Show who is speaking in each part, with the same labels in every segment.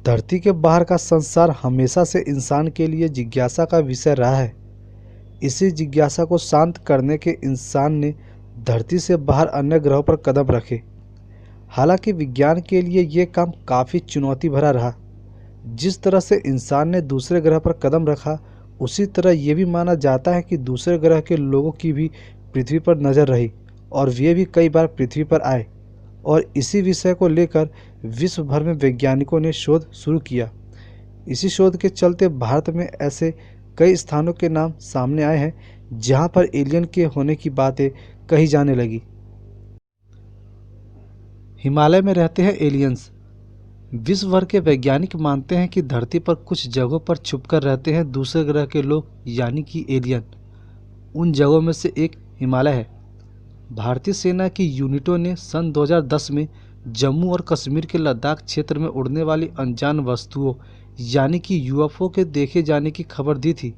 Speaker 1: धरती के बाहर का संसार हमेशा से इंसान के लिए जिज्ञासा का विषय रहा है। इसी जिज्ञासा को शांत करने के इंसान ने धरती से बाहर अन्य ग्रहों पर कदम रखे। हालांकि विज्ञान के लिए ये काम काफ़ी चुनौती भरा रहा। जिस तरह से इंसान ने दूसरे ग्रह पर कदम रखा, उसी तरह ये भी माना जाता है कि दूसरे ग्रह के लोगों की भी पृथ्वी पर नज़र रही और वे भी कई बार पृथ्वी पर आए। और इसी विषय को लेकर विश्व भर में वैज्ञानिकों ने शोध शुरू किया। इसी शोध के चलते भारत में ऐसे कई स्थानों के नाम सामने आए हैं जहां पर एलियन के होने की बातें कही जाने लगी। हिमालय में रहते हैं एलियंस। विश्व भर के वैज्ञानिक मानते हैं कि धरती पर कुछ जगहों पर छुपकर रहते हैं दूसरे ग्रह के लोग, यानी कि एलियन। उन जगहों में से एक हिमालय है। भारतीय सेना की यूनिटों ने सन 2010 में जम्मू और कश्मीर के लद्दाख क्षेत्र में उड़ने वाली अनजान वस्तुओं यानी कि यूएफओ के देखे जाने की खबर दी थी,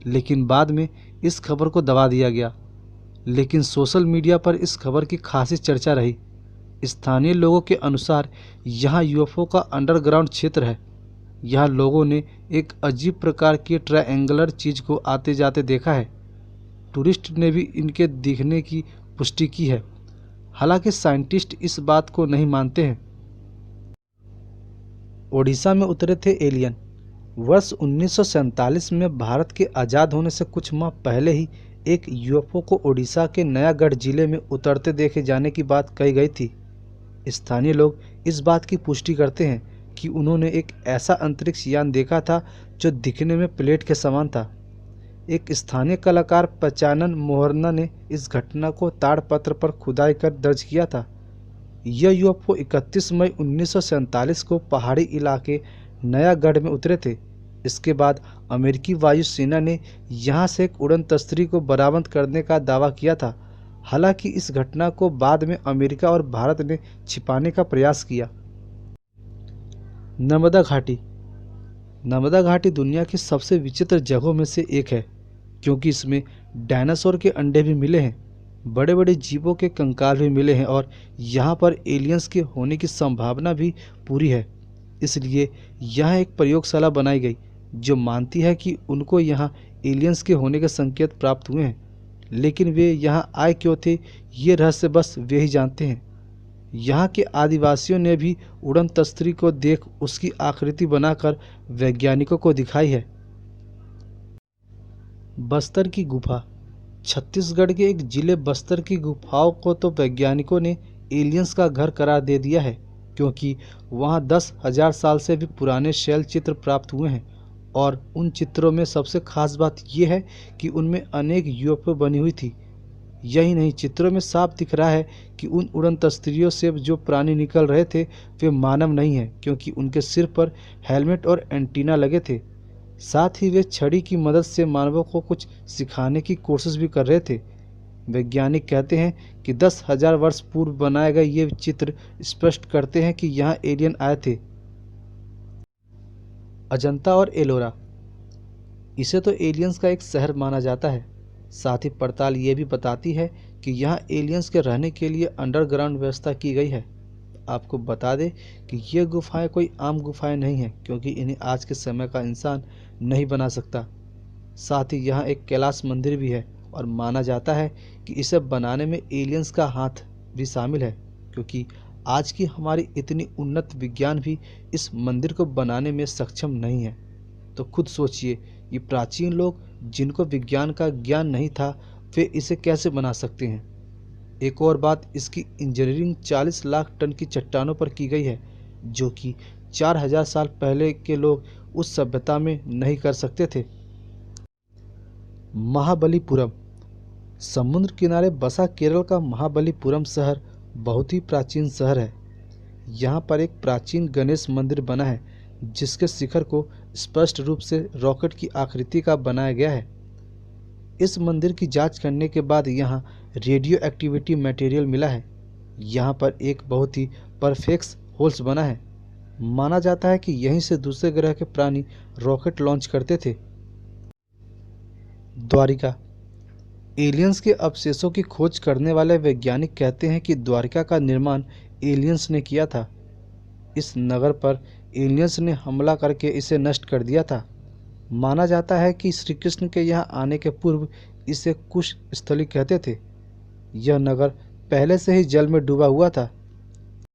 Speaker 1: लेकिन बाद में इस खबर को दबा दिया गया। लेकिन सोशल मीडिया पर इस खबर की खासी चर्चा रही। स्थानीय लोगों के अनुसार यहाँ यूएफओ का अंडरग्राउंड क्षेत्र है। यहाँ लोगों ने एक अजीब प्रकार की ट्रायंगुलर चीज़ को आते जाते देखा है। टूरिस्ट ने भी इनके दिखने की पुष्टि की है। हालांकि साइंटिस्ट इस बात को नहीं मानते हैं। ओडिशा में उतरे थे एलियन। वर्ष 1947 में भारत के आज़ाद होने से कुछ माह पहले ही एक यूएफओ को ओडिशा के नयागढ़ जिले में उतरते देखे जाने की बात कही गई थी। स्थानीय लोग इस बात की पुष्टि करते हैं कि उन्होंने एक ऐसा अंतरिक्ष यान देखा था जो दिखने में प्लेट के समान था। एक स्थानीय कलाकार पचानन मोहरना ने इस घटना को ताड़पत्र पर खुदाई कर दर्ज किया था। यह यूएफओ 31 मई 1947 को पहाड़ी इलाके नयागढ़ में उतरे थे। इसके बाद अमेरिकी वायुसेना ने यहां से एक उड़न तस्तरी को बरामद करने का दावा किया था। हालांकि इस घटना को बाद में अमेरिका और भारत ने छिपाने का प्रयास किया। नर्मदा घाटी। नर्मदा घाटी दुनिया की सबसे विचित्र जगहों में से एक है, क्योंकि इसमें डायनासोर के अंडे भी मिले हैं, बड़े बड़े जीवों के कंकाल भी मिले हैं और यहाँ पर एलियंस के होने की संभावना भी पूरी है। इसलिए यहाँ एक प्रयोगशाला बनाई गई जो मानती है कि उनको यहाँ एलियंस के होने के संकेत प्राप्त हुए हैं। लेकिन वे यहाँ आए क्यों थे, ये रहस्य बस वे ही जानते हैं। यहाँ के आदिवासियों ने भी उड़न तस्तरी को देख उसकी आकृति बनाकर वैज्ञानिकों को दिखाई है। बस्तर की गुफा। छत्तीसगढ़ के एक जिले बस्तर की गुफाओं को तो वैज्ञानिकों ने एलियंस का घर करार दे दिया है, क्योंकि वहाँ 10,000 साल से भी पुराने शैल चित्र प्राप्त हुए हैं। और उन चित्रों में सबसे खास बात यह है कि उनमें अनेक यूएफओ बनी हुई थी। यही नहीं, चित्रों में साफ दिख रहा है कि उन उड़न तस्तरियों से जो प्राणी निकल रहे थे वे मानव नहीं हैं, क्योंकि उनके सिर पर हेलमेट और एंटीना लगे थे। साथ ही वे छड़ी की मदद से मानवों को कुछ सिखाने की कोशिश भी कर रहे थे। वैज्ञानिक कहते हैं कि 10,000 वर्ष पूर्व बनाए गए ये चित्र स्पष्ट करते हैं कि यहाँ एलियन आए थे। अजंता और एलोरा। इसे तो एलियंस का एक शहर माना जाता है। साथ ही पड़ताल ये भी बताती है कि यहाँ एलियंस के रहने के लिए अंडरग्राउंड व्यवस्था की गई है। आपको बता दें कि ये गुफाएं कोई आम गुफाएं नहीं हैं, क्योंकि इन्हें आज के समय का इंसान नहीं बना सकता। साथ ही यहाँ एक कैलाश मंदिर भी है और माना जाता है कि इसे बनाने में एलियंस का हाथ भी शामिल है, क्योंकि आज की हमारी इतनी उन्नत विज्ञान भी इस मंदिर को बनाने में सक्षम नहीं है। तो खुद सोचिए, ये प्राचीन लोग जिनको विज्ञान का ज्ञान नहीं था, वे इसे कैसे बना सकते हैं। एक और बात, इसकी इंजीनियरिंग 40 लाख टन की चट्टानों पर की गई है, जो कि 4,000 साल पहले के लोग उस सभ्यता में नहीं कर सकते थे। महाबलीपुरम। समुद्र किनारे बसा केरल का महाबलीपुरम शहर बहुत ही प्राचीन शहर है। यहाँ पर एक प्राचीन गणेश मंदिर बना है, जिसके शिखर को स्पष्ट रूप से रॉकेट की आकृति का बनाया गया है। इस मंदिर की जांच करने के बाद यहाँ रेडियो एक्टिविटी मटेरियल मिला है। यहाँ पर एक बहुत ही परफेक्ट होल्स बना है। माना जाता है कि यहीं से दूसरे ग्रह के प्राणी रॉकेट लॉन्च करते थे। द्वारिका। एलियंस के अवशेषों की खोज करने वाले वैज्ञानिक कहते हैं कि द्वारिका का निर्माण एलियंस ने किया था। इस नगर पर एलियंस ने हमला करके इसे नष्ट कर दिया था। माना जाता है कि श्री कृष्ण के यहाँ आने के पूर्व इसे कुश स्थली कहते थे। यह नगर पहले से ही जल में डूबा हुआ था,